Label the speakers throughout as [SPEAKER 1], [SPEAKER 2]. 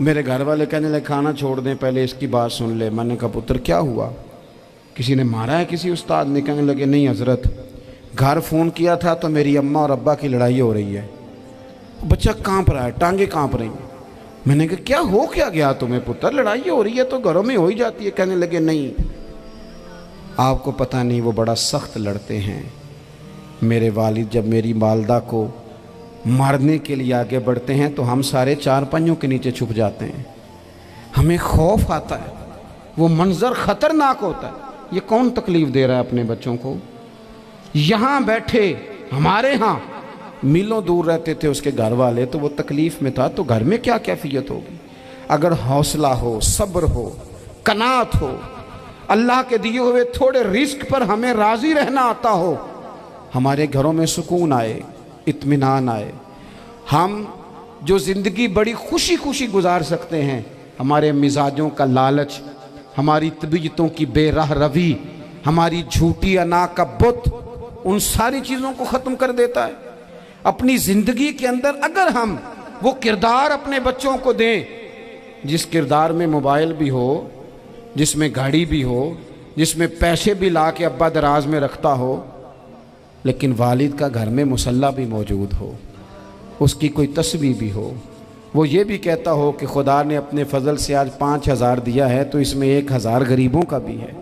[SPEAKER 1] میرے گھر والے کہنے لگے کھانا چھوڑ دیں، پہلے اس کی بات سن لے۔ میں نے کہا پتر کیا ہوا، کسی نے مارا ہے کسی استاد نے؟ کہنے لگے نہیں حضرت، گھر فون کیا تھا تو میری اماں اور ابا کی لڑائی ہو رہی ہے۔ بچہ کانپ رہا ہے، ٹانگیں کانپ رہی ہیں۔ میں نے کہا کیا ہو کیا گیا تمہیں پتر، لڑائی ہو رہی ہے تو گھروں میں ہو ہی جاتی ہے۔ کہنے لگے نہیں آپ کو پتہ نہیں، وہ بڑا سخت لڑتے ہیں۔ میرے والد جب میری والدہ کو مارنے کے لیے آگے بڑھتے ہیں تو ہم سارے چارپائیوں کے نیچے چھپ جاتے ہیں، ہمیں خوف آتا ہے، وہ منظر خطرناک ہوتا ہے۔ یہ کون تکلیف دے رہا ہے اپنے بچوں کو؟ یہاں بیٹھے ہمارے ہاں میلوں دور رہتے تھے اس کے گھر والے، تو وہ تکلیف میں تھا، تو گھر میں کیا کیفیت ہوگی؟ اگر حوصلہ ہو، صبر ہو، قناعت ہو، اللہ کے دیے ہوئے تھوڑے رزق پر ہمیں راضی رہنا آتا ہو، ہمارے گھروں میں سکون آئے، اطمینان آئے، ہم جو زندگی بڑی خوشی خوشی گزار سکتے ہیں۔ ہمارے مزاجوں کا لالچ، ہماری طبیعتوں کی بے راہ روی، ہماری جھوٹی انا کا بت، ان ساری چیزوں کو ختم کر دیتا ہے۔ اپنی زندگی کے اندر اگر ہم وہ کردار اپنے بچوں کو دیں جس کردار میں موبائل بھی ہو، جس میں گاڑی بھی ہو، جس میں پیسے بھی لا کے ابا دراز میں رکھتا ہو، لیکن والد کا گھر میں مصلی بھی موجود ہو، اس کی کوئی تسبیح بھی ہو، وہ یہ بھی کہتا ہو کہ خدا نے اپنے فضل سے آج 5,000 دیا ہے تو اس میں 1,000 غریبوں کا بھی ہے،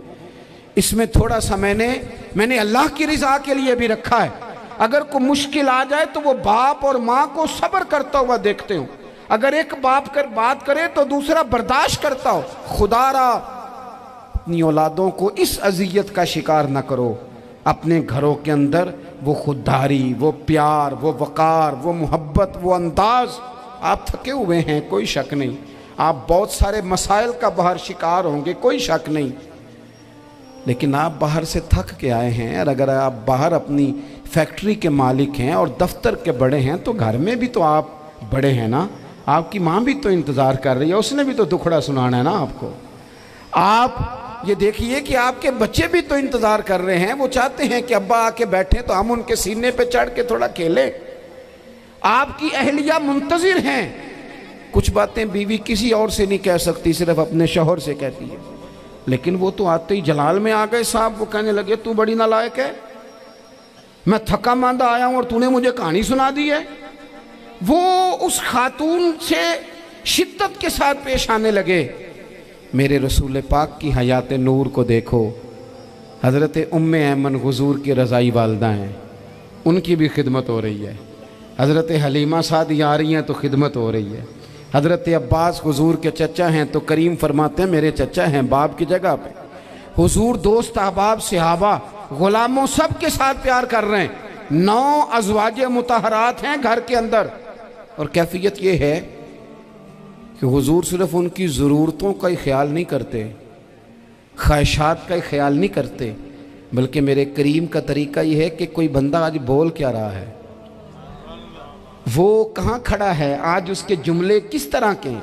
[SPEAKER 1] اس میں تھوڑا سا میں نے اللہ کی رضا کے لیے بھی رکھا ہے۔ اگر کوئی مشکل آ جائے تو وہ باپ اور ماں کو صبر کرتا ہوا دیکھتے ہوں، اگر ایک باپ کر بات کرے تو دوسرا برداشت کرتا ہو۔ خدا را اپنی اولادوں کو اس اذیت کا شکار نہ کرو۔ اپنے گھروں کے اندر وہ خودداری، وہ پیار، وہ وقار، وہ محبت، وہ انداز۔ آپ تھکے ہوئے ہیں کوئی شک نہیں، آپ بہت سارے مسائل کا باہر شکار ہوں گے کوئی شک نہیں، لیکن آپ باہر سے تھک کے آئے ہیں، اور اگر آپ باہر اپنی فیکٹری کے مالک ہیں اور دفتر کے بڑے ہیں تو گھر میں بھی تو آپ بڑے ہیں نا۔ آپ کی ماں بھی تو انتظار کر رہی ہے، اس نے بھی تو دکھڑا سنانا ہے نا آپ کو۔ آپ یہ دیکھیے کہ آپ کے بچے بھی تو انتظار کر رہے ہیں، وہ چاہتے ہیں کہ ابا آ کے بیٹھیں تو ہم ان کے سینے پہ چڑھ کے تھوڑا کھیلیں۔ آپ کی اہلیہ منتظر ہیں، کچھ باتیں بیوی کسی اور سے نہیں کہہ سکتی، صرف اپنے شوہر سے کہتی ہے، لیکن وہ تو آتے ہی جلال میں آ گئے صاحب، وہ کہنے لگے تو بڑی نالائق ہے، میں تھکا ماندہ آیا ہوں اور تو نے مجھے کہانی سنا دی ہے۔ وہ اس خاتون سے شدت کے ساتھ پیش آنے لگے۔ میرے رسول پاک کی حیات نور کو دیکھو، حضرت ام ایمن حضور کی رضائی والدہ ہیں، ان کی بھی خدمت ہو رہی ہے، حضرت حلیمہ سعدیہ آ رہی ہیں تو خدمت ہو رہی ہے، حضرت عباس حضور کے چچا ہیں تو کریم فرماتے ہیں میرے چچا ہیں باپ کی جگہ پہ۔ حضور دوست احباب صحابہ غلاموں سب کے ساتھ پیار کر رہے ہیں، 9 ازواج مطہرات ہیں گھر کے اندر، اور کیفیت یہ ہے کہ حضور صرف ان کی ضرورتوں کا ہی خیال نہیں کرتے، خواہشات کا ہی خیال نہیں کرتے، بلکہ میرے کریم کا طریقہ یہ ہے کہ کوئی بندہ آج بول کیا رہا ہے، وہ کہاں کھڑا ہے آج، اس کے جملے کس طرح کے ہیں،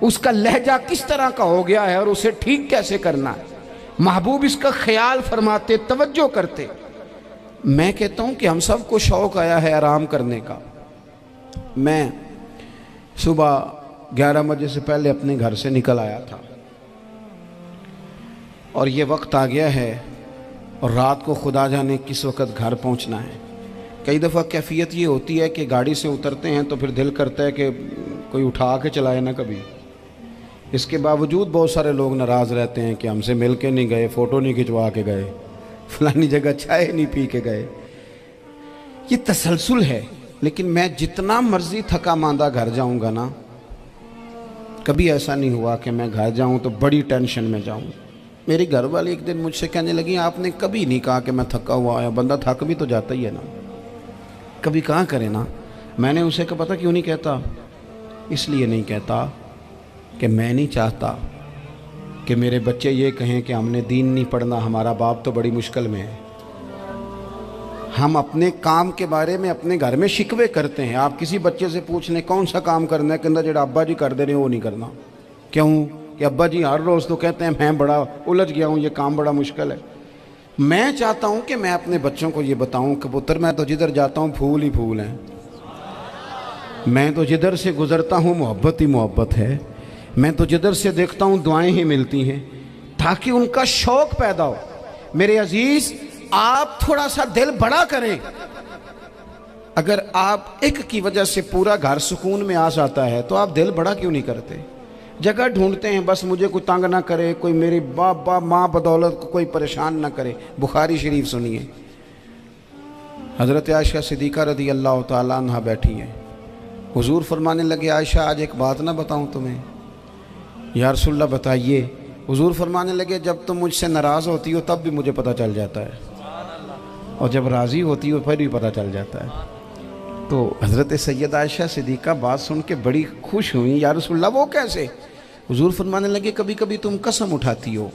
[SPEAKER 1] اس کا لہجہ کس طرح کا ہو گیا ہے اور اسے ٹھیک کیسے کرنا ہے، محبوب اس کا خیال فرماتے، توجہ کرتے۔ میں کہتا ہوں کہ ہم سب کو شوق آیا ہے آرام کرنے کا۔ میں صبح 11 بجے سے پہلے اپنے گھر سے نکل آیا تھا، اور یہ وقت آ گیا ہے اور رات کو خدا جانے کس وقت گھر پہنچنا ہے۔ کئی دفعہ کیفیت یہ ہوتی ہے کہ گاڑی سے اترتے ہیں تو پھر دل کرتا ہے کہ کوئی اٹھا کے چلائے نہ کبھی، اس کے باوجود بہت سارے لوگ ناراض رہتے ہیں کہ ہم سے مل کے نہیں گئے، فوٹو نہیں کھنچوا کے گئے، فلانی جگہ چائے نہیں پی کے گئے۔ یہ تسلسل ہے، لیکن میں جتنا مرضی تھکا ماندہ گھر جاؤں گا نا، کبھی ایسا نہیں ہوا کہ میں گھر جاؤں تو بڑی ٹینشن میں جاؤں۔ میری گھر والی ایک دن مجھ سے کہنے لگی آپ نے کبھی نہیں کہا کہ میں تھکا ہوا آیا، بندہ تھک بھی تو جاتا ہی ہے نا، کبھی کہاں کرے نا۔ میں نے اسے کہا پتہ کیوں نہیں کہتا، اس لیے نہیں کہتا کہ میں نہیں چاہتا کہ میرے بچے یہ کہیں کہ ہم نے دین نہیں پڑھنا، ہمارا باپ تو بڑی مشکل میں ہے۔ ہم اپنے کام کے بارے میں اپنے گھر میں شکوے کرتے ہیں۔ آپ کسی بچے سے پوچھ لیں کون سا کام کرنا ہے، کہنا جڑا ابا جی کر دے رہے ہیں وہ نہیں کرنا۔ کیوں کہ ابا جی ہر روز تو کہتے ہیں میں بڑا الجھ گیا ہوں، یہ کام بڑا مشکل ہے۔ میں چاہتا ہوں کہ میں اپنے بچوں کو یہ بتاؤں کہ پتر میں تو جدھر جاتا ہوں پھول ہی پھول ہیں، میں تو جدھر سے گزرتا ہوں محبت ہی محبت ہے، میں تو جدھر سے دیکھتا ہوں دعائیں ہی ملتی ہیں، تاکہ ان کا شوق پیدا ہو۔ میرے عزیز، آپ تھوڑا سا دل بڑا کریں۔ اگر آپ ایک کی وجہ سے پورا گھر سکون میں آ جاتا ہے تو آپ دل بڑا کیوں نہیں کرتے؟ جگہ ڈھونڈتے ہیں بس مجھے کوئی تنگ نہ کرے، کوئی میری باپ ماں بدولت کو کوئی پریشان نہ کرے۔ بخاری شریف سنیے، حضرت عائشہ صدیقہ رضی اللہ تعالیٰ عنہ بیٹھی ہیں، حضور فرمانے لگے عائشہ آج ایک بات نہ بتاؤں تمہیں؟ یا رسول اللہ بتائیے۔ حضور فرمانے لگے جب تم مجھ سے ناراض ہوتی ہو تب بھی مجھے پتہ چل جاتا ہے، اور جب راضی ہوتی ہو پھر بھی پتہ چل جاتا ہے۔ تو حضرت سید عائشہ صدیقہ بات سن کے بڑی خوش ہوئیں، یا رسول اللہ وہ کیسے؟ حضور فرمانے لگے کبھی کبھی تم قسم اٹھاتی ہو۔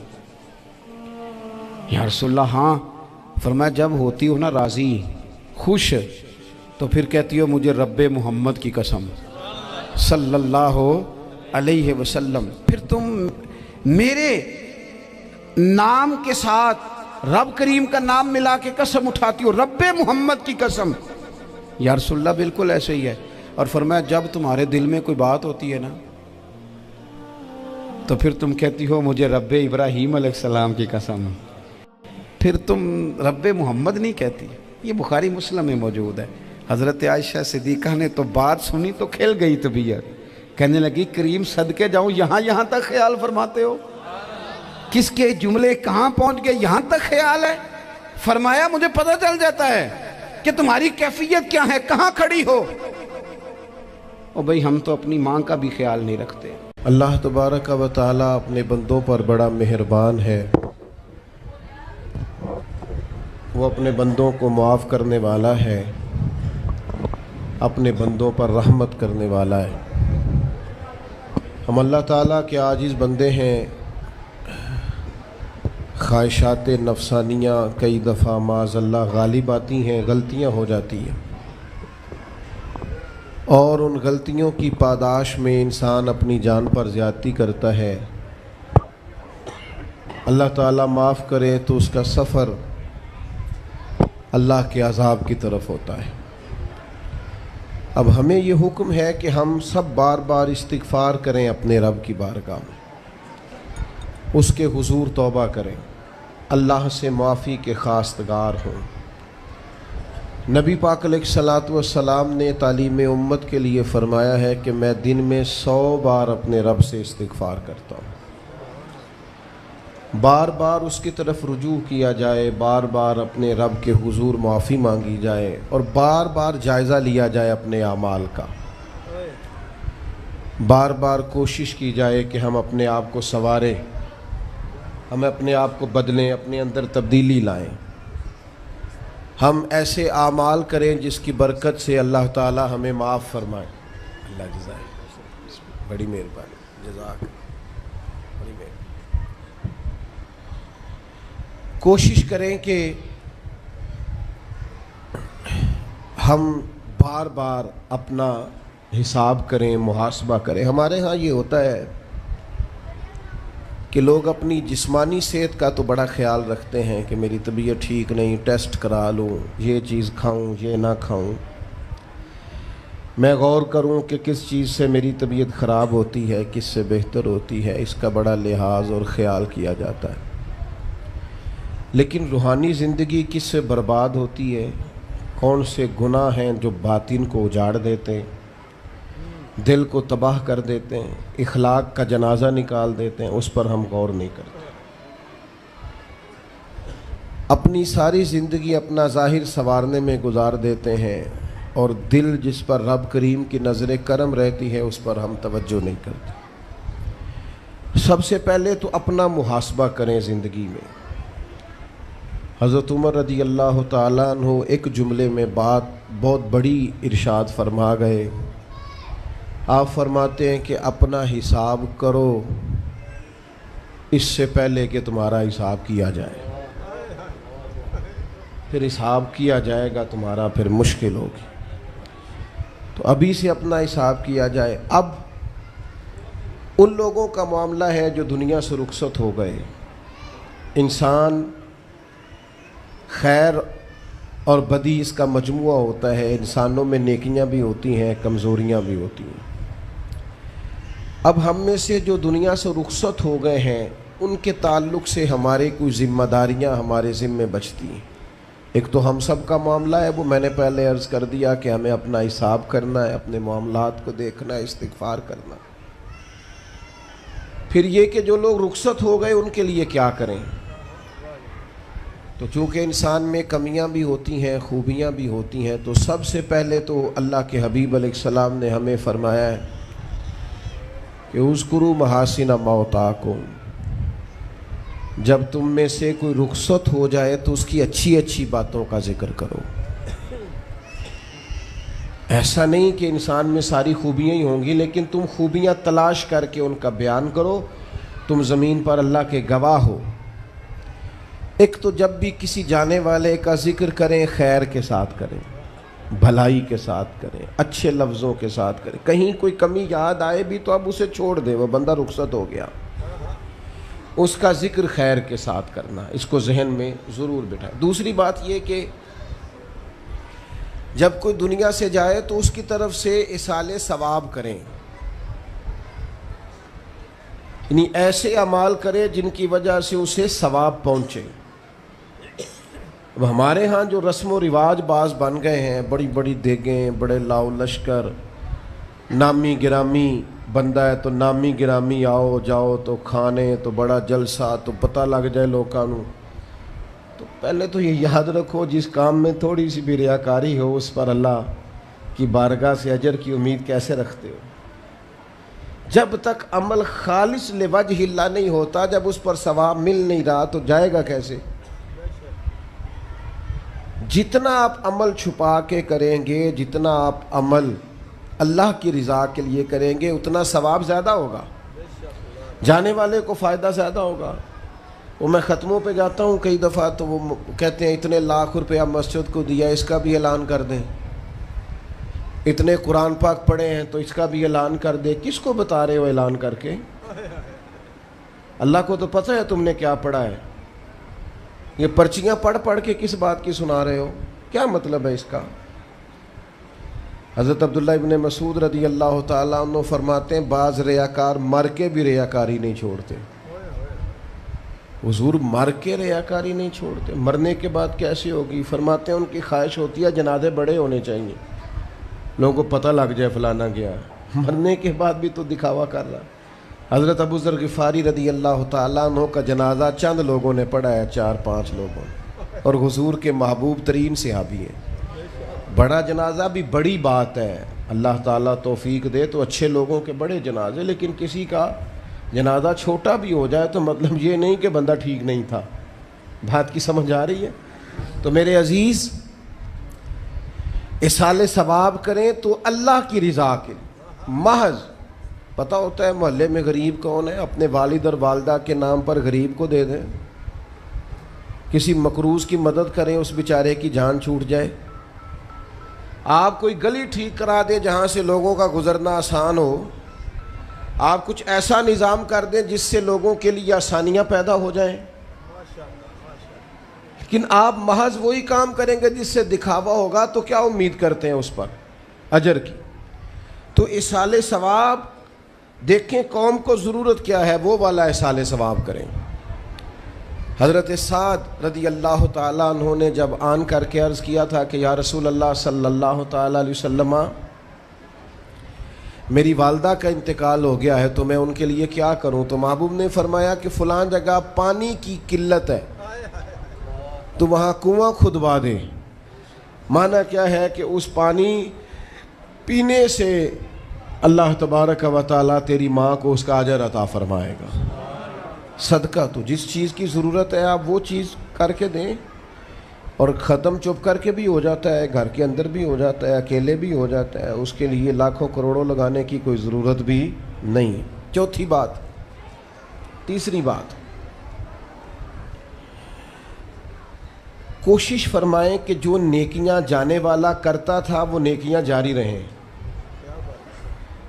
[SPEAKER 1] یا رسول اللہ ہاں۔ فرمایا جب ہوتی ہو نا راضی، خوش، تو پھر کہتی ہو مجھے رب محمد کی قسم صلی اللہ علیہ وسلم۔ پھر تم میرے نام کے ساتھ رب کریم کا نام ملا کے قسم اٹھاتی ہو، رب محمد کی قسم۔ یا رسول اللہ بالکل ایسے ہی ہے۔ اور فرمایا جب تمہارے دل میں کوئی بات ہوتی ہے نا تو پھر تم کہتی ہو مجھے رب ابراہیم علیہ السلام کی قسم، پھر تم رب محمد نہیں کہتی۔ یہ بخاری مسلم میں موجود ہے۔ حضرت عائشہ صدیقہ نے تو بات سنی تو کھل گئی طبیعت، کہنے لگی کریم صدقے جاؤں، یہاں تک خیال فرماتے ہو؟ کس کے جملے کہاں پہنچ گئے، یہاں تک خیال ہے؟ فرمایا مجھے پتہ چل جاتا ہے کہ تمہاری کیفیت کیا ہے، کہاں کھڑی ہو۔ او بھئی ہم تو اپنی ماں کا بھی خیال نہیں رکھتے۔
[SPEAKER 2] اللہ تبارک و تعالی اپنے بندوں پر بڑا مہربان ہے، وہ اپنے بندوں کو معاف کرنے والا ہے، اپنے بندوں پر رحمت کرنے والا ہے۔ ہم اللہ تعالیٰ کے عاجز بندے ہیں، خواہشات نفسانیہ کئی دفعہ معاذ اللہ غالب آتی ہیں، غلطیاں ہو جاتی ہیں، اور ان غلطیوں کی پاداش میں انسان اپنی جان پر زیادتی کرتا ہے۔ اللہ تعالیٰ معاف کرے تو اس کا سفر اللہ کے عذاب کی طرف ہوتا ہے۔ اب ہمیں یہ حکم ہے کہ ہم سب بار بار استغفار کریں اپنے رب کی بارگاہ میں، اس کے حضور توبہ کریں، اللہ سے معافی کے خواستگار ہوں۔ نبی پاک علیہ الصلوۃ والسلام نے تعلیم امت کے لیے فرمایا ہے کہ میں دن میں 100 بار اپنے رب سے استغفار کرتا ہوں۔ بار بار اس کی طرف رجوع کیا جائے، بار بار اپنے رب کے حضور معافی مانگی جائے، اور بار بار جائزہ لیا جائے اپنے اعمال کا۔ بار بار کوشش کی جائے کہ ہم اپنے آپ کو سنواریں، ہم اپنے آپ کو بدلیں، اپنے اندر تبدیلی لائیں، ہم ایسے اعمال کریں جس کی برکت سے اللہ تعالی ہمیں معاف فرمائے۔ اللہ جزائے، بڑی مہربانی، جزاک بڑی مہربانی۔ کوشش کریں کہ ہم بار بار اپنا حساب کریں، محاسبہ کریں۔ ہمارے ہاں یہ ہوتا ہے کہ لوگ اپنی جسمانی صحت کا تو بڑا خیال رکھتے ہیں کہ میری طبیعت ٹھیک نہیں، ٹیسٹ کرا لوں، یہ چیز کھاؤں، یہ نہ کھاؤں، میں غور کروں کہ کس چیز سے میری طبیعت خراب ہوتی ہے، کس سے بہتر ہوتی ہے، اس کا بڑا لحاظ اور خیال کیا جاتا ہے۔ لیکن روحانی زندگی کس سے برباد ہوتی ہے، کون سے گناہ ہیں جو باطن کو اجاڑ دیتے ہیں، دل کو تباہ کر دیتے ہیں، اخلاق کا جنازہ نکال دیتے ہیں، اس پر ہم غور نہیں کرتے۔ اپنی ساری زندگی اپنا ظاہر سنوارنے میں گزار دیتے ہیں، اور دل جس پر رب کریم کی نظر کرم رہتی ہے اس پر ہم توجہ نہیں کرتے۔ سب سے پہلے تو اپنا محاسبہ کریں زندگی میں۔ حضرت عمر رضی اللہ تعالیٰ عنہ ایک جملے میں بات بہت بڑی ارشاد فرما گئے۔ آپ فرماتے ہیں کہ اپنا حساب کرو اس سے پہلے کہ تمہارا حساب کیا جائے، پھر حساب کیا جائے گا تمہارا پھر مشکل ہوگی، تو ابھی سے اپنا حساب کیا جائے۔ اب ان لوگوں کا معاملہ ہے جو دنیا سے رخصت ہو گئے۔ انسان خیر اور بدی اس کا مجموعہ ہوتا ہے. انسانوں میں نیکیاں بھی ہوتی ہیں، کمزوریاں بھی ہوتی ہیں. اب ہم میں سے جو دنیا سے رخصت ہو گئے ہیں ان کے تعلق سے ہمارے کوئی ذمہ داریاں ہمارے ذمے بچتی ہیں. ایک تو ہم سب کا معاملہ ہے، وہ میں نے پہلے عرض کر دیا کہ ہمیں اپنا حساب کرنا ہے، اپنے معاملات کو دیکھنا ہے، استغفار کرنا. پھر یہ کہ جو لوگ رخصت ہو گئے ان کے لیے کیا کریں. تو چونکہ انسان میں کمیاں بھی ہوتی ہیں، خوبیاں بھی ہوتی ہیں، تو سب سے پہلے تو اللہ کے حبیب علیہ السلام نے ہمیں فرمایا ہے کہ اذکروا محاسن موتاکم. جب تم میں سے کوئی رخصت ہو جائے تو اس کی اچھی اچھی باتوں کا ذکر کرو. ایسا نہیں کہ انسان میں ساری خوبیاں ہی ہوں گی، لیکن تم خوبیاں تلاش کر کے ان کا بیان کرو. تم زمین پر اللہ کے گواہ ہو. ایک تو جب بھی کسی جانے والے کا ذکر کریں خیر کے ساتھ کریں، بھلائی کے ساتھ کریں، اچھے لفظوں کے ساتھ کریں. کہیں کوئی کمی یاد آئے بھی تو اب اسے چھوڑ دے، وہ بندہ رخصت ہو گیا. اس کا ذکر خیر کے ساتھ کرنا، اس کو ذہن میں ضرور بٹھائیں. دوسری بات یہ کہ جب کوئی دنیا سے جائے تو اس کی طرف سے ایصال ثواب کریں، یعنی ایسے اعمال کرے جن کی وجہ سے اسے ثواب پہنچے. اب ہمارے ہاں جو رسم و رواج بعض بن گئے ہیں، بڑی بڑی دیگیں، بڑے لاؤ لشکر، نامی گرامی بندہ ہے تو نامی گرامی آؤ جاؤ تو کھانے تو بڑا جلسہ تو پتہ لگ جائے لوکاں نوں. تو پہلے تو یہ یاد رکھو جس کام میں تھوڑی سی بھی ریاکاری ہو اس پر اللہ کی بارگاہ سے اجر کی امید کیسے رکھتے ہو؟ جب تک عمل خالص لوجہ اللہ نہیں ہوتا، جب اس پر ثواب مل نہیں رہا تو جائے گا کیسے؟ جتنا آپ عمل چھپا کے کریں گے، جتنا آپ عمل اللہ کی رضا کے لیے کریں گے، اتنا ثواب زیادہ ہوگا، جانے والے کو فائدہ زیادہ ہوگا. وہ میں ختموں پہ جاتا ہوں کئی دفعہ تو وہ کہتے ہیں اتنے لاکھ روپیہ مسجد کو دیا، اس کا بھی اعلان کر دیں. اتنے قرآن پاک پڑھے ہیں تو اس کا بھی اعلان کر دے. کس کو بتا رہے ہو اعلان کر کے؟ اللہ کو تو پتہ ہے تم نے کیا پڑھا ہے. یہ پرچیاں پڑھ پڑھ کے کس بات کی سنا رہے ہو؟ کیا مطلب ہے اس کا؟ حضرت عبداللہ ابن مسعود رضی اللہ تعالیٰ عنہ فرماتے ہیں بعض ریاکار مر کے بھی ریاکاری نہیں چھوڑتے. حضور مر کے ریاکاری نہیں چھوڑتے، مرنے کے بعد کیسے ہوگی؟ فرماتے ہیں ان کی خواہش ہوتی ہے جنازے بڑے ہونے چاہیے، لوگوں کو پتہ لگ جائے فلانا گیا. مرنے کے بعد بھی تو دکھاوا کر رہا. حضرت ابو ذر غفاری رضی اللہ تعالیٰ عنہ کا جنازہ چند لوگوں نے پڑھا ہے، 4-5 لوگوں نے، اور حضور کے محبوب ترین صحابی ہیں. بڑا جنازہ بھی بڑی بات ہے، اللہ تعالیٰ توفیق دے تو اچھے لوگوں کے بڑے جنازے، لیکن کسی کا جنازہ چھوٹا بھی ہو جائے تو مطلب یہ نہیں کہ بندہ ٹھیک نہیں تھا. بات کی سمجھ آ رہی ہے؟ تو میرے عزیز ایصال ثواب کریں تو اللہ کی رضا کے محض پتہ ہوتا ہے محلے میں غریب کون ہے، اپنے والد اور والدہ کے نام پر غریب کو دے دیں. کسی مقروض کی مدد کریں، اس بیچارے کی جان چھوٹ جائے. آپ کوئی گلی ٹھیک کرا دیں جہاں سے لوگوں کا گزرنا آسان ہو. آپ کچھ ایسا نظام کر دیں جس سے لوگوں کے لیے آسانیاں پیدا ہو جائیں. لیکن آپ محض وہی کام کریں گے جس سے دکھاوا ہوگا تو کیا امید کرتے ہیں اس پر اجر کی؟ تو ایصال ثواب دیکھیں قوم کو ضرورت کیا ہے، وہ والا ایصال ثواب کریں. حضرت سعد رضی اللہ تعالیٰ عنہ نے جب آن کر کے عرض کیا تھا کہ یا رسول اللہ صلی اللہ تعالیٰ علیہ وسلم میری والدہ کا انتقال ہو گیا ہے تو میں ان کے لیے کیا کروں؟ تو محبوب نے فرمایا کہ فلاں جگہ پانی کی قلت ہے تو وہاں کنواں کھدوا دے. معنی کیا ہے کہ اس پانی پینے سے اللہ تبارک و تعالیٰ تیری ماں کو اس کا اجر عطا فرمائے گا. صدقہ تو جس چیز کی ضرورت ہے آپ وہ چیز کر کے دیں، اور ختم چپ کر کے بھی ہو جاتا ہے، گھر کے اندر بھی ہو جاتا ہے، اکیلے بھی ہو جاتا ہے، اس کے لیے لاکھوں کروڑوں لگانے کی کوئی ضرورت بھی نہیں. چوتھی بات، تیسری بات، کوشش فرمائیں کہ جو نیکیاں جانے والا کرتا تھا وہ نیکیاں جاری رہیں.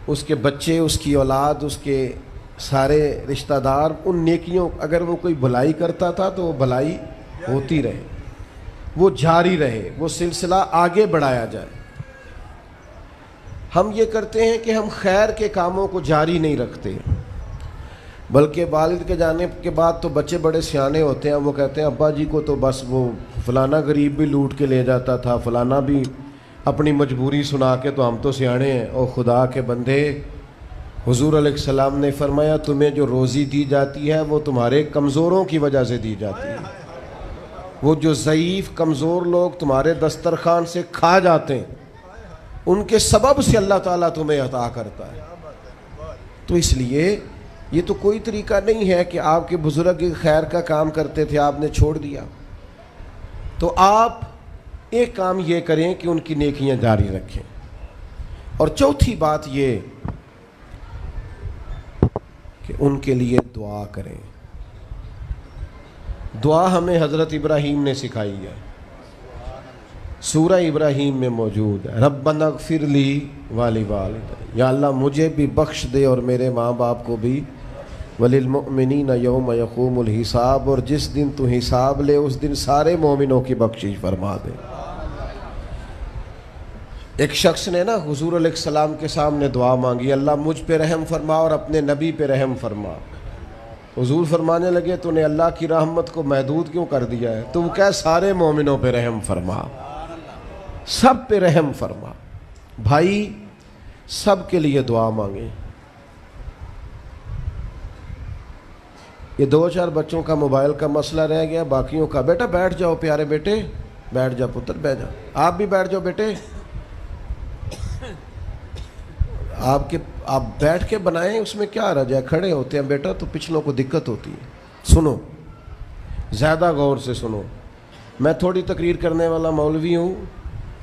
[SPEAKER 2] اس کے بچے، اس کی اولاد، اس کے سارے رشتہ دار ان نیکیوں، اگر وہ کوئی بھلائی کرتا تھا تو وہ بھلائی ہوتی رہے. وہ جاری رہے، وہ سلسلہ آگے بڑھایا جائے۔ ہم یہ کرتے ہیں کہ ہم خیر کے کاموں کو جاری نہیں رکھتے، بلکہ والد کے جانے کے بعد تو بچے بڑے سیانے ہوتے ہیں، وہ کہتے ہیں ابا جی کو تو بس وہ فلانا غریب بھی لوٹ کے لے جاتا تھا، فلانا بھی اپنی مجبوری سنا کے، تو ہم تو سیانے ہیں۔ اور خدا کے بندے، حضور علیہ السلام نے فرمایا تمہیں جو روزی دی جاتی ہے وہ تمہارے کمزوروں کی وجہ سے دی جاتی ہے۔ وہ جو ضعیف کمزور لوگ تمہارے دسترخوان سے کھا جاتے ہیں، ان کے سبب سے اللہ تعالیٰ تمہیں عطا کرتا ہے۔ تو اس لیے یہ تو کوئی طریقہ نہیں ہے کہ آپ کے بزرگ خیر کا کام کرتے تھے، آپ نے چھوڑ دیا۔ تو آپ ایک کام یہ کریں کہ ان کی نیکیاں جاری رکھیں۔ اور چوتھی بات یہ کہ ان کے لیے دعا کریں۔ دعا ہمیں حضرت ابراہیم نے سکھائی ہے، سورہ ابراہیم میں موجود ہے، ربنا اغفر لی ولوالدی، یا اللہ مجھے بھی بخش دے اور میرے ماں باپ کو بھی، وللمؤمنین یوم یقوم الحساب، اور جس دن تو حساب لے اس دن سارے مومنوں کی بخشش فرما دے۔ ایک شخص نے نا حضور علیہ السلام کے سامنے دعا مانگی، اللہ مجھ پہ رحم فرما اور اپنے نبی پہ رحم فرما۔ حضور فرمانے لگے تو نے اللہ کی رحمت کو محدود کیوں کر دیا ہے؟ تم کہہ سارے مومنوں پہ رحم فرما، سب پہ رحم فرما۔ بھائی سب کے لیے دعا مانگیں۔ یہ 2-4 بچوں کا موبائل کا مسئلہ رہ گیا، باقیوں کا بیٹا بیٹھ جاؤ، پیارے بیٹے بیٹھ جاؤ، پتر بیٹھ جاؤ، آپ بھی بیٹھ جاؤ بیٹے، آپ بیٹھ کے بنائیں، اس میں کیا رہ جائے، کھڑے ہوتے ہیں بیٹا تو پچھلوں کو دقت ہوتی ہے۔ سنو، زیادہ غور سے سنو، میں تھوڑی تقریر کرنے والا مولوی ہوں،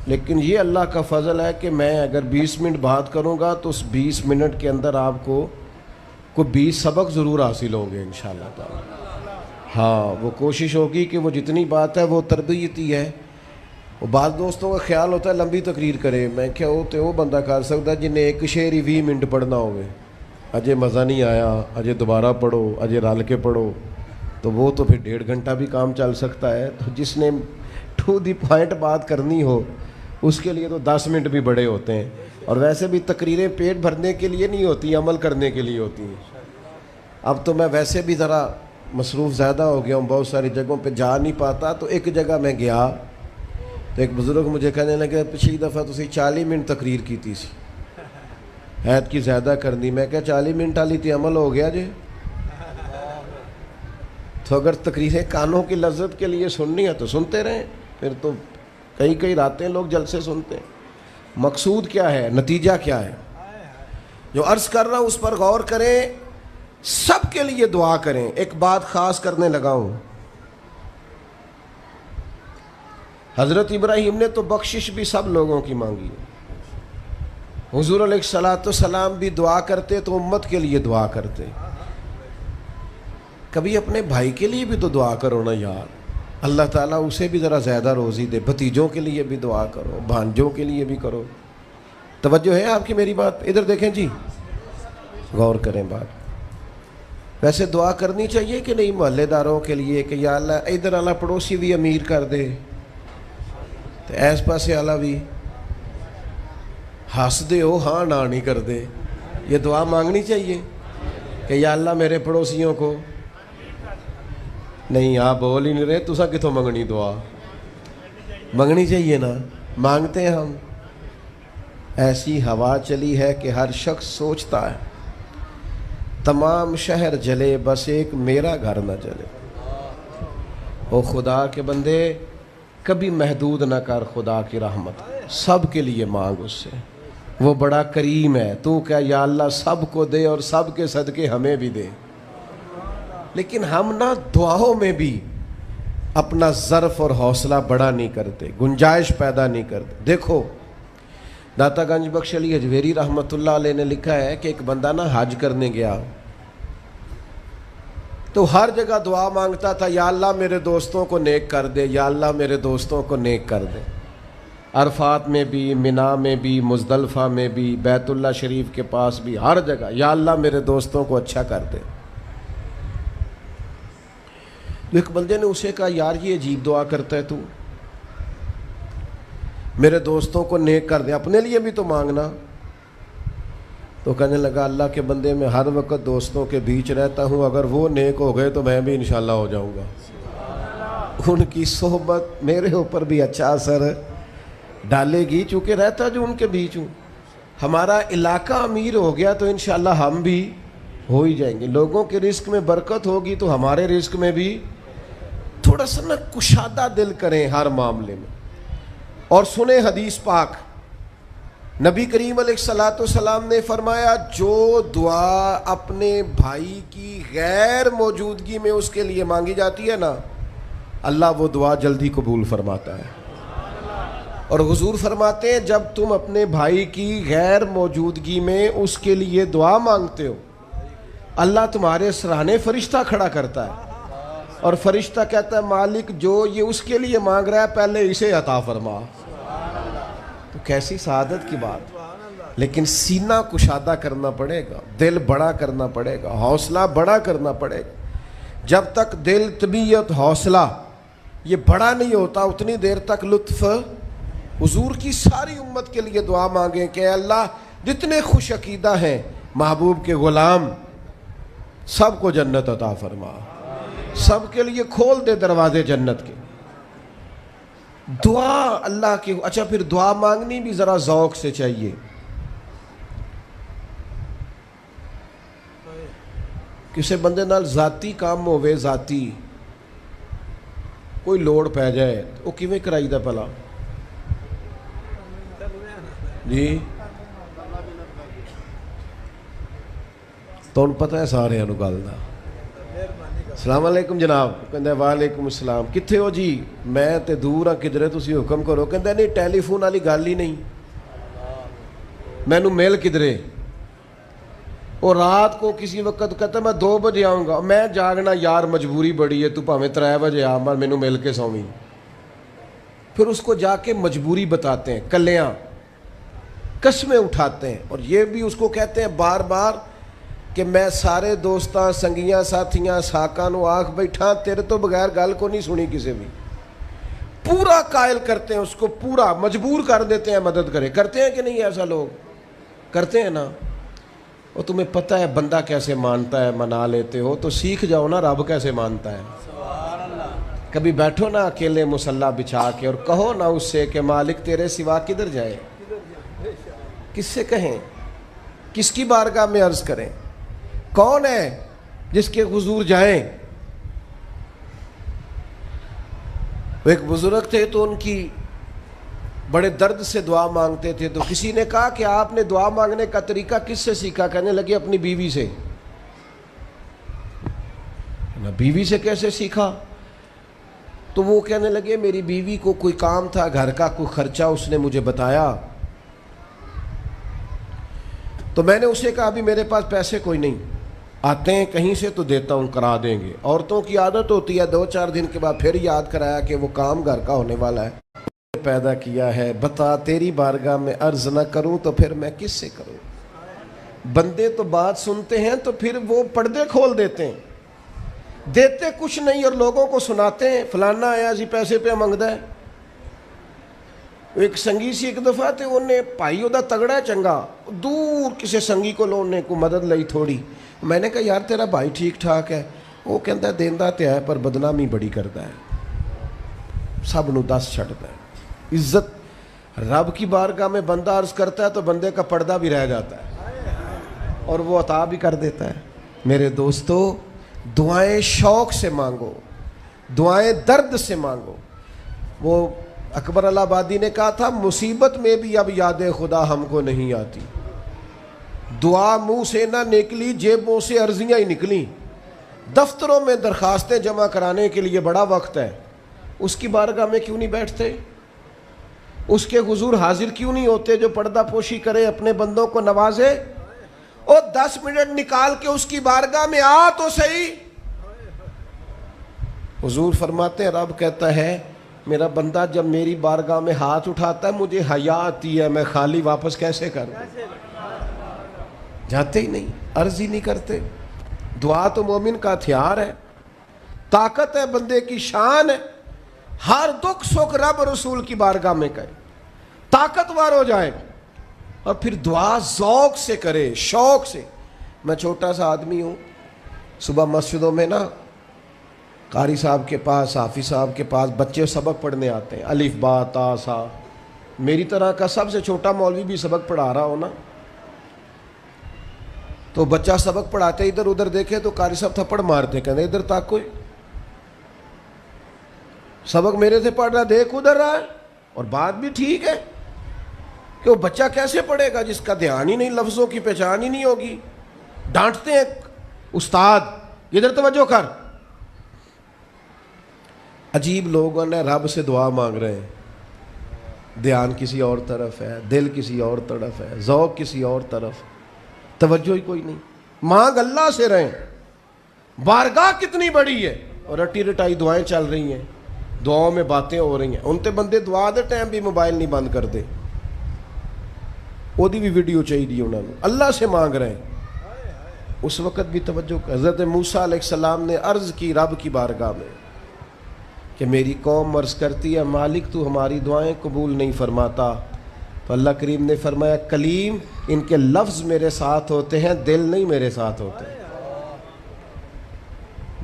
[SPEAKER 2] لیکن یہ اللہ کا فضل ہے کہ میں اگر 20 منٹ بات کروں گا تو اس 20 منٹ کے اندر آپ کو کوئی 20 سبق ضرور حاصل ہوں گے انشاءاللہ تعالی۔ ہاں، وہ کوشش ہوگی کہ وہ جتنی بات ہے وہ تربیتی ہے۔ وہ بعض دوستوں کا خیال ہوتا ہے لمبی تقریر کرے، میں کیا ہوتے وہ بندہ کر سکتا ہے جنہیں ایک شعر ہی 20 منٹ پڑھنا ہوگے، اجے مزہ نہیں آیا، اجے دوبارہ پڑھو، اجے رل کے پڑھو، تو وہ تو پھر 1.5 گھنٹہ بھی کام چل سکتا ہے۔ تو جس نے ٹو دی پوائنٹ بات کرنی ہو اس کے لیے تو 10 منٹ بھی بڑے ہوتے ہیں۔ اور ویسے بھی تقریریں پیٹ بھرنے کے لیے نہیں ہوتی، عمل کرنے کے لیے ہوتی ہیں۔ اب تو میں ویسے بھی ذرا مصروف زیادہ ہو گیا ہوں، بہت ساری جگہوں پہ جا نہیں پاتا، تو ایک جگہ میں گیا تو ایک بزرگ مجھے کہنے لگے پچھلی دفعہ تسی 40 منٹ تقریر کی تھی سی، عید کی زیادہ کرنی۔ میں کہا 40 منٹ والی تے عمل ہو گیا جی۔ تو اگر تقریریں کانوں کی لذت کے لیے سننی ہے تو سنتے رہیں، پھر تو کئی راتیں لوگ جلسے سنتے ہیں۔ مقصود کیا ہے، نتیجہ کیا ہے؟ جو عرض کر رہا ہوں اس پر غور کریں، سب کے لیے دعا کریں۔ ایک بات خاص کرنے لگا ہوں، حضرت ابراہیم نے تو بخشش بھی سب لوگوں کی مانگی ہے۔ حضور علیہ السلام بھی دعا کرتے تو امت کے لیے دعا کرتے۔ کبھی اپنے بھائی کے لیے بھی تو دعا کرو نا یار، اللہ تعالیٰ اسے بھی ذرا زیادہ روزی دے۔ بھتیجوں کے لیے بھی دعا کرو، بھانجوں کے لیے بھی کرو۔ توجہ ہے آپ کی میری بات؟ ادھر دیکھیں جی، غور کریں بات۔ ویسے دعا کرنی چاہیے کہ نہیں محلے داروں کے لیے کہ یا اللہ ادھر والا پڑوسی بھی امیر کر دے، تو ایس پاسے والا بھی ہنس دے ہو ہاں نہ نہیں کر دے۔ یہ دعا مانگنی چاہیے کہ یا اللہ میرے پڑوسیوں کو، نہیں آپ بول ہی نہیں رہے، تسا کتوں منگنی دعا؟ منگنی چاہیے نا، مانگتے ہیں ہم۔ ایسی ہوا چلی ہے کہ ہر شخص سوچتا ہے تمام شہر جلے بس ایک میرا گھر نہ جلے۔ او خدا کے بندے، کبھی محدود نہ کر خدا کی رحمت، سب کے لیے مانگ اس سے، وہ بڑا کریم ہے۔ تو کہہ یا اللہ سب کو دے اور سب کے صدقے ہمیں بھی دے۔ لیکن ہم نہ دعاؤں میں بھی اپنا ظرف اور حوصلہ بڑا نہیں کرتے، گنجائش پیدا نہیں کرتے۔ دیکھو داتا گنج بخش علی حجویری رحمۃ اللہ علیہ نے لکھا ہے کہ ایک بندہ نا حج کرنے گیا تو ہر جگہ دعا مانگتا تھا، یا اللہ میرے دوستوں کو نیک کر دے، یا اللہ میرے دوستوں کو نیک کر دے۔ عرفات میں بھی، منا میں بھی، مزدلفہ میں بھی، بیت اللہ شریف کے پاس بھی، ہر جگہ یا اللہ میرے دوستوں کو اچھا کر دے۔ تو ایک بندے نے اسے کہا یار یہ عجیب دعا کرتا ہے تو، میرے دوستوں کو نیک کر دیں, اپنے لیے بھی تو مانگنا. تو کہنے لگا اللہ کے بندے میں ہر وقت دوستوں کے بیچ رہتا ہوں, اگر وہ نیک ہو گئے تو میں بھی انشاءاللہ ہو جاؤں گا. ان کی صحبت میرے اوپر بھی اچھا اثر ڈالے گی, چونکہ رہتا جو ان کے بیچ ہوں. ہمارا علاقہ امیر ہو گیا تو انشاءاللہ ہم بھی ہو ہی جائیں گے. لوگوں کے رزق میں برکت ہوگی تو ہمارے رزق میں بھی تھوڑا سا نا کشادہ دل کریں ہر معاملے میں. اور سنیں حدیث پاک, نبی کریم علیہ الصلوۃ والسلام نے فرمایا جو دعا اپنے بھائی کی غیر موجودگی میں اس کے لیے مانگی جاتی ہے نا, اللہ وہ دعا جلدی قبول فرماتا ہے. اور حضور فرماتے ہیں جب تم اپنے بھائی کی غیر موجودگی میں اس کے لیے دعا مانگتے ہو, اللہ تمہارے سرانے فرشتہ کھڑا کرتا ہے, اور فرشتہ کہتا ہے مالک جو یہ اس کے لیے مانگ رہا ہے پہلے اسے عطا فرما. تو کیسی سعادت کی بات. لیکن سینہ کشادہ کرنا پڑے گا, دل بڑا کرنا پڑے گا, حوصلہ بڑا کرنا پڑے گا. جب تک دل, طبیعت, حوصلہ یہ بڑا نہیں ہوتا اتنی دیر تک لطف. حضور کی ساری امت کے لیے دعا مانگیں کہ اے اللہ جتنے خوش عقیدہ ہیں محبوب کے غلام سب کو جنت عطا فرما, سب کے لیے کھول دے دروازے جنت کے. دعا اللہ کی. اچھا پھر دعا مانگنی بھی ذرا ذوق سے چاہیے. کسی بندے نال ذاتی کام ہوئے, ذاتی کوئی لوڑ پہ جائے وہ کیویں کرائی دا پلا جی, تو ان پتہ ہے سارے انو گل دا. السلام علیکم جناب, کہندا وعلیکم السلام, کتھے ہو جی, میں تے دور ہاں کدھرے تسی حکم کرو. کہندا نہیں ٹیلی فون والی گل ہی نہیں, مینوں مل کدھرے. اور رات کو کسی وقت کہتا میں 2 بجے آؤں گا, میں جاگنا یار مجبوری بڑی ہے, تو پاویں 3 بجے آ مر مینوں مل کے سویں. پھر اس کو جا کے مجبوری بتاتے ہیں, کلیاں قسمیں اٹھاتے ہیں, اور یہ بھی اس کو کہتے ہیں بار بار کہ میں سارے دوستاں سنگیاں ساتھیاں ساکاں نو آکھ بیٹھا تیرے تو بغیر گل کو نہیں سنی کسی بھی. پورا قائل کرتے ہیں اس کو, پورا مجبور کر دیتے ہیں مدد کرے. کرتے ہیں کہ نہیں ایسا لوگ کرتے ہیں نا. اور تمہیں پتہ ہے بندہ کیسے مانتا ہے, منا لیتے ہو تو سیکھ جاؤ نا رب کیسے مانتا ہے. کبھی بیٹھو نا اکیلے مصلی بچھا کے اور کہو نا اس سے کہ مالک تیرے سوا کدھر جائے, کس سے کہیں, کس کی بارگاہ میں عرض کریں, کون ہے جس کے حضور جائیں. وہ ایک بزرگ تھے تو ان کی بڑے درد سے دعا مانگتے تھے, تو کسی نے کہا کہ آپ نے دعا مانگنے کا طریقہ کس سے سیکھا. کہنے لگے اپنی بیوی سے. بیوی سے کیسے سیکھا؟ تو وہ کہنے لگے میری بیوی کو کوئی کام تھا گھر کا, کوئی خرچہ اس نے مجھے بتایا, تو میں نے اسے کہا ابھی میرے پاس پیسے کوئی نہیں, آتے ہیں کہیں سے تو دیتا ہوں, کرا دیں گے. عورتوں کی عادت ہوتی ہے 2-4 دن کے بعد پھر یاد کرایا کہ وہ کام گھر کا ہونے والا ہے, پیدا کیا ہے, بتا تیری بارگاہ میں عرض نہ کروں تو پھر میں کس سے کروں. بندے تو بات سنتے ہیں تو پھر وہ پردے کھول دیتے ہیں, دیتے کچھ نہیں اور لوگوں کو سناتے ہیں فلانا آیا جی پیسے پہ منگدا ہے. ایک سنگی سی ایک دفعہ تے انہیں پائی دا تگڑا ہے چنگا, دور کسی سنگی کو لونے کو مدد لئی تھوڑی. میں نے کہا یار تیرا بھائی ٹھیک ٹھاک ہے, وہ کہتا ہے دیندا تے ہے پر بدنامی بڑی کرتا ہے, سب نو دس چھڑتا ہے. عزت رب کی بارگاہ میں بندہ عرض کرتا ہے تو بندے کا پردہ بھی رہ جاتا ہے اور وہ عطا بھی کر دیتا ہے. میرے دوستو دعائیں شوق سے مانگو, دعائیں درد سے مانگو. وہ اکبر الہآبادی نے کہا تھا مصیبت میں بھی اب یاد خدا ہم کو نہیں آتی. دعا منہ سے نہ نکلی, جیبوں سے عرضیاں ہی نکلیں. دفتروں میں درخواستیں جمع کرانے کے لیے بڑا وقت ہے, اس کی بارگاہ میں کیوں نہیں بیٹھتے؟ اس کے حضور حاضر کیوں نہیں ہوتے جو پردہ پوشی کرے, اپنے بندوں کو نوازے؟ اور 10 منٹ نکال کے اس کی بارگاہ میں آ تو صحیح. حضور فرماتے ہیں رب کہتا ہے میرا بندہ جب میری بارگاہ میں ہاتھ اٹھاتا ہے مجھے حیا آتی ہے, میں خالی واپس کیسے کروں. جاتے ہی نہیں, عرض ہی نہیں کرتے. دعا تو مومن کا ہتھیار ہے, طاقت ہے بندے کی, شان ہے. ہر دکھ سکھ رب رسول کی بارگاہ میں کہے. طاقتور ہو جائے اور پھر دعا ذوق سے کرے, شوق سے. میں چھوٹا سا آدمی ہوں, صبح مسجدوں میں نا قاری صاحب کے پاس, حافظ صاحب کے پاس بچے سبق پڑھنے آتے ہیں, الف با تا سا. میری طرح کا سب سے چھوٹا مولوی بھی سبق پڑھا رہا ہو نا, تو بچہ سبق پڑھاتے ادھر ادھر دیکھے تو قاری صاحب تھپڑ مارتے, کہتے ادھر تک کوئی سبق میرے سے پڑھ رہا, دیکھ ادھر رہا ہے. اور بات بھی ٹھیک ہے کہ وہ بچہ کیسے پڑھے گا جس کا دھیان ہی نہیں, لفظوں کی پہچان ہی نہیں ہوگی. ڈانٹتے ہیں استاد, ادھر توجہ کر. عجیب لوگوں نے رب سے دعا مانگ رہے ہیں, دھیان کسی اور طرف ہے, دل کسی اور طرف ہے, ذوق کسی اور طرف, توجہ ہی کوئی نہیں. مانگ اللہ سے رہیں. بارگاہ کتنی بڑی ہے اور رٹی رٹائی دعائیں چل رہی ہیں, دعاؤں میں باتیں ہو رہی ہیں. ان تے بندے دعا دے ٹائم بھی موبائل نہیں بند کرتے, وہ دی بھی ویڈیو چاہیے انہوں نے. اللہ سے مانگ رہے ہیں. اس وقت بھی توجہ. حضرت موسیٰ علیہ السلام نے عرض کی رب کی بارگاہ میں کہ میری قوم عرض کرتی ہے مالک تو ہماری دعائیں قبول نہیں فرماتا. تو اللہ کریم نے فرمایا کلیم ان کے لفظ میرے ساتھ ہوتے ہیں, دل نہیں میرے ساتھ ہوتے.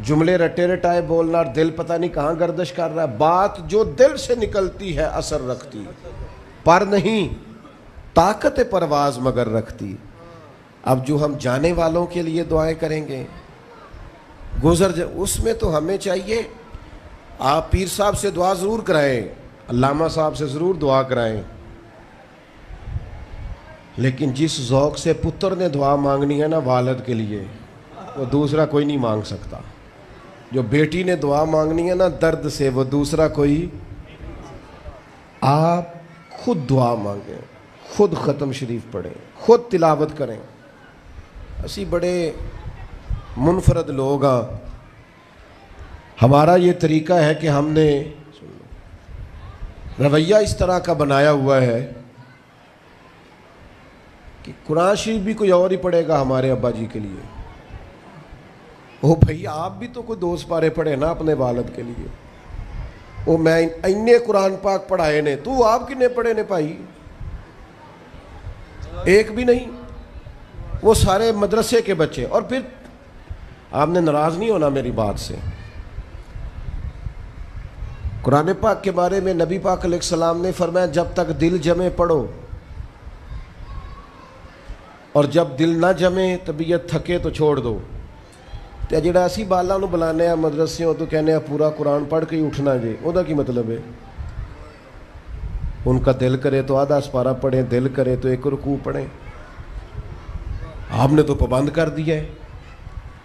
[SPEAKER 2] جملے رٹے رٹائے بولنا اور دل پتہ نہیں کہاں گردش کر رہا ہے. بات جو دل سے نکلتی ہے اثر رکھتی, پر نہیں طاقت پرواز مگر رکھتی. اب جو ہم جانے والوں کے لیے دعائیں کریں گے اس میں تو ہمیں چاہیے آپ پیر صاحب سے دعا ضرور کرائیں, علامہ صاحب سے ضرور دعا کرائیں, لیکن جس ذوق سے پتر نے دعا مانگنی ہے نا والد کے لیے, وہ دوسرا کوئی نہیں مانگ سکتا. جو بیٹی نے دعا مانگنی ہے نا درد سے, وہ دوسرا کوئی. آپ خود دعا مانگیں, خود ختم شریف پڑھیں, خود تلاوت کریں. اسی بڑے منفرد لوگ ہاں. ہمارا یہ طریقہ ہے کہ ہم نے رویہ اس طرح کا بنایا ہوا ہے کہ قرآن شریف بھی کوئی اور ہی پڑھے گا ہمارے ابا جی کے لیے. او بھائی آپ بھی تو کوئی 2 پارے پڑھے نا اپنے والد کے لیے. وہ میں اینے قرآن پاک پڑھائے نے, تو آپ کنے پڑھے نے بھائی؟ ایک بھی نہیں. وہ سارے مدرسے کے بچے. اور پھر آپ نے ناراض نہیں ہونا میری بات سے. قرآن پاک کے بارے میں نبی پاک علیہ السلام نے فرمایا جب تک دل جمے پڑھو, اور جب دل نہ جمے طبیعت تھکے تو چھوڑ دو. تو جڑا اسی بالا نو بلانے ہیں مدرسے تو کہنے ہیں پورا قرآن پڑھ کے ہی اٹھنا جی, وہ کی مطلب ہے؟ ان کا دل کرے تو آدھا سپارہ پڑھیں, دل کرے تو 1 رکوع پڑھیں. آپ نے تو پابند کر دیا ہے.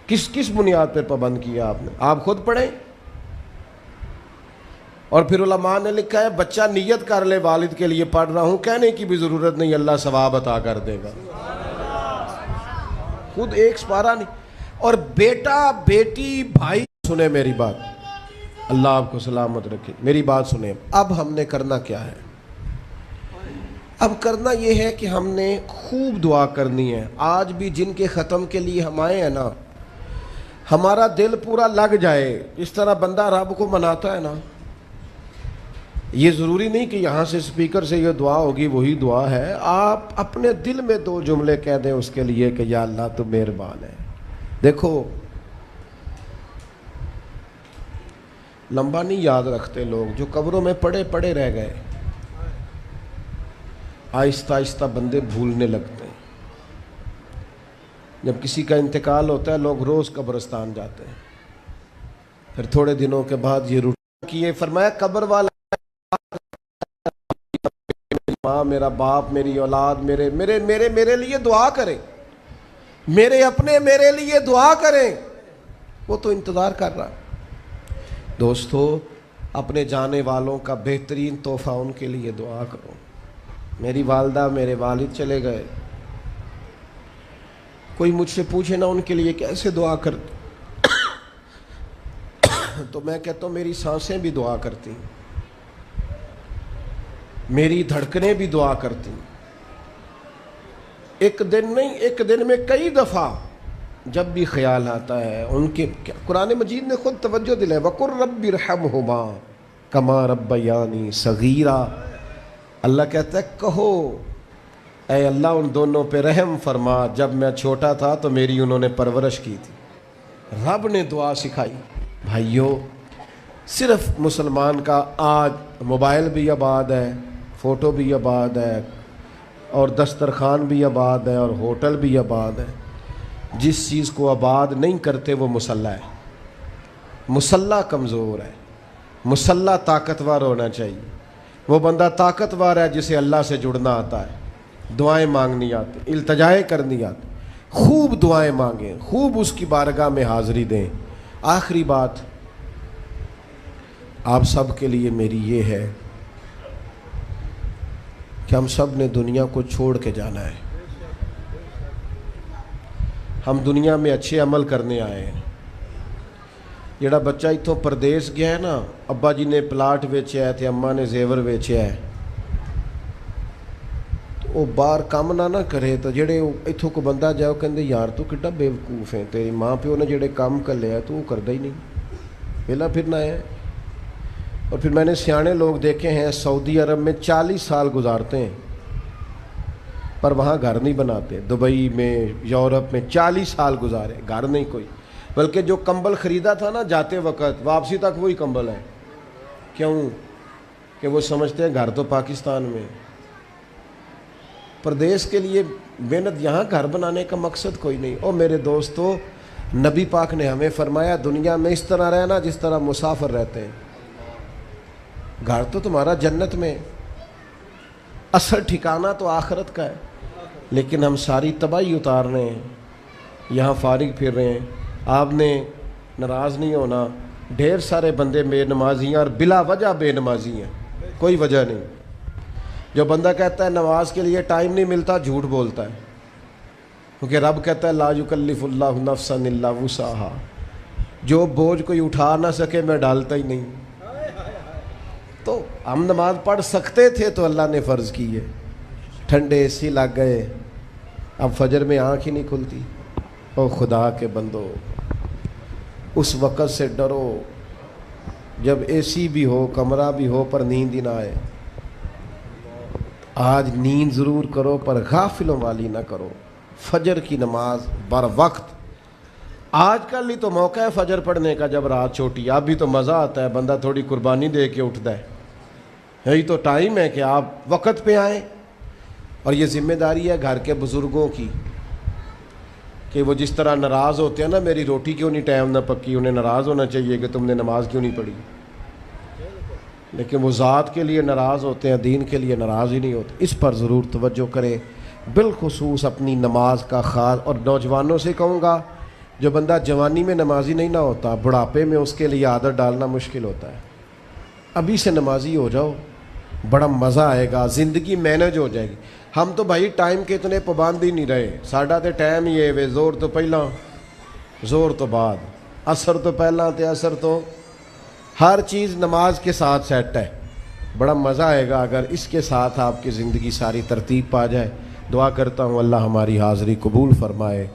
[SPEAKER 2] کس بنیاد پر پابند کیا آپ نے؟ آپ خود پڑھیں. اور پھر علماء نے لکھا ہے بچہ نیت کر لے والد کے لیے پڑھ رہا ہوں, کہنے کی بھی ضرورت نہیں, اللہ ثواب عطا کر دے گا. خود 1 سپارہ نہیں. اور بیٹا بیٹی بھائی سنیں میری بات, اللہ آپ کو سلامت رکھے, میری بات سنیں. اب ہم نے کرنا کیا ہے؟ اب کرنا یہ ہے کہ ہم نے خوب دعا کرنی ہے. آج بھی جن کے ختم کے لیے ہم آئے ہیں نا, ہمارا دل پورا لگ جائے. اس طرح بندہ رب کو مناتا ہے نا, یہ ضروری نہیں کہ یہاں سے سپیکر سے یہ دعا ہوگی وہی دعا ہے. آپ اپنے دل میں 2 جملے کہہ دیں اس کے لیے کہ یا اللہ تو مہربان ہے. دیکھو لمبا نہیں یاد رکھتے لوگ, جو قبروں میں پڑے پڑے رہ گئے. آہستہ آہستہ بندے بھولنے لگتے ہیں. جب کسی کا انتقال ہوتا ہے لوگ روز قبرستان جاتے ہیں, پھر تھوڑے دنوں کے بعد یہ روٹین کیے. فرمایا قبر والا ماں, میرا باپ, میری اولاد, میرے میرے میرے میرے لیے دعا کریں, میرے اپنے میرے لیے دعا کریں. وہ تو انتظار کر رہا. دوستو اپنے جانے والوں کا بہترین تحفہ ان کے لیے دعا کرو. میری والدہ میرے والد چلے گئے, کوئی مجھ سے پوچھے نا ان کے لیے کیسے دعا کرتے, تو میں کہتا ہوں میری سانسیں بھی دعا کرتی, میری دھڑکنیں بھی دعا کرتی. ایک دن نہیں, ایک دن میں کئی دفعہ جب بھی خیال آتا ہے ان کے. قرآن مجید نے خود توجہ دلائی, وَقُلْ رَبِّ ارْحَمْهُمَا كَمَا رَبَّيَانِي صَغِيرًا. اللہ کہتا ہے کہو اے اللہ ان دونوں پہ رحم فرما، جب میں چھوٹا تھا تو میری انہوں نے پرورش کی تھی۔ رب نے دعا سکھائی۔ بھائیو، صرف مسلمان کا آج موبائل بھی آباد ہے، فوٹو بھی آباد ہے، اور دسترخوان بھی آباد ہے، اور ہوٹل بھی آباد ہے۔ جس چیز کو آباد نہیں کرتے وہ مسلح ہے۔ مسلح کمزور ہے، مسلح طاقتور ہونا چاہیے۔ وہ بندہ طاقتور ہے جسے اللہ سے جڑنا آتا ہے، دعائیں مانگنی آتی، التجائیں کرنی آتی، خوب دعائیں مانگیں، خوب اس کی بارگاہ میں حاضری دیں۔ آخری بات آپ سب کے لیے میری یہ ہے کہ ہم سب نے دنیا کو چھوڑ کے جانا ہے۔ ہم دنیا میں اچھے عمل کرنے آئے ہیں۔ جڑا بچہ اتوں پردیس گیا ہے نا، ابا جی نے پلاٹ ویچیا ہے تے اماں نے زیور ویچیا ہے، تو وہ باہر کام نہ کرے تو جڑے اتوں کو بندہ جائے وہ کہندے یار تو کڈا بیوقوف ہے، تیری ماں پیو نے جڑے کام کر لیا تو وہ کردا ہی نہیں، ویلا پھرنا ہے۔ اور پھر میں نے سیانے لوگ دیکھے ہیں سعودی عرب میں 40 سال گزارتے ہیں پر وہاں گھر نہیں بناتے۔ دبئی میں، یورپ میں 40 سال گزارے، گھر نہیں کوئی، بلکہ جو کمبل خریدا تھا نا جاتے وقت واپسی تک وہی کمبل ہے۔ کیوں؟ کہ وہ سمجھتے ہیں گھر تو پاکستان میں۔ پردیس کے لیے محنت، یہاں گھر بنانے کا مقصد کوئی نہیں۔ اور میرے دوستو، نبی پاک نے ہمیں فرمایا دنیا میں اس طرح رہنا جس طرح مسافر رہتے ہیں۔ گھر تو تمہارا جنت میں، اصل ٹھکانہ تو آخرت کا ہے، لیکن ہم ساری تباہی اتار رہے ہیں، یہاں فارغ پھر رہے ہیں۔ آپ نے ناراض نہیں ہونا، ڈھیر سارے بندے بے نمازی ہیں اور بلا وجہ بے نمازی ہیں، کوئی وجہ نہیں۔ جو بندہ کہتا ہے نماز کے لیے ٹائم نہیں ملتا، جھوٹ بولتا ہے، کیونکہ رب کہتا ہے لا یکلف اللہ نفسا الا وسعہا، جو بوجھ کوئی اٹھا نہ سکے میں ڈالتا ہی نہیں۔ تو ہم نماز پڑھ سکتے تھے تو اللہ نے فرض کی ہے، ٹھنڈے اے سی لگ گئے، اب فجر میں آنکھ ہی نہیں کھلتی۔ او خدا کے بندو، اس وقت سے ڈرو جب اے سی بھی ہو، کمرہ بھی ہو، پر نیند ہی نہ آئے۔ آج نیند ضرور کرو پر غافلوں والی نہ کرو۔ فجر کی نماز بر وقت، آج کل ہی تو موقع ہے فجر پڑھنے کا جب رات چھوٹی، اب بھی تو مزہ آتا ہے، بندہ تھوڑی قربانی دے کے اٹھتا ہے۔ یہی تو ٹائم ہے کہ آپ وقت پہ آئیں۔ اور یہ ذمہ داری ہے گھر کے بزرگوں کی کہ وہ جس طرح ناراض ہوتے ہیں نا میری روٹی کیوں نہیں ٹائم نہ پکی، انہیں ناراض ہونا چاہیے کہ تم نے نماز کیوں نہیں پڑھی، لیکن وہ ذات کے لیے ناراض ہوتے ہیں، دین کے لیے ناراض ہی نہیں ہوتے۔ اس پر ضرور توجہ کریں، بالخصوص اپنی نماز کا خاص۔ اور نوجوانوں سے کہوں گا، جو بندہ جوانی میں نمازی نہیں نہ ہوتا، بڑھاپے میں اس کے لیے عادت ڈالنا مشکل ہوتا ہے۔ ابھی سے نمازی ہو جاؤ، بڑا مزہ آئے گا، زندگی مینج ہو جائے گی۔ ہم تو بھائی ٹائم کے اتنے پابند ہی نہیں رہے، ساڈا تے ٹائم ہی ہے وے، زور تو پہلا زور تو بعد، عصر تو پہلا تے عصر تو، ہر چیز نماز کے ساتھ سیٹ ہے۔ بڑا مزہ آئے گا اگر اس کے ساتھ آپ کی زندگی ساری ترتیب پا جائے۔ دعا کرتا ہوں اللہ ہماری حاضری قبول فرمائے۔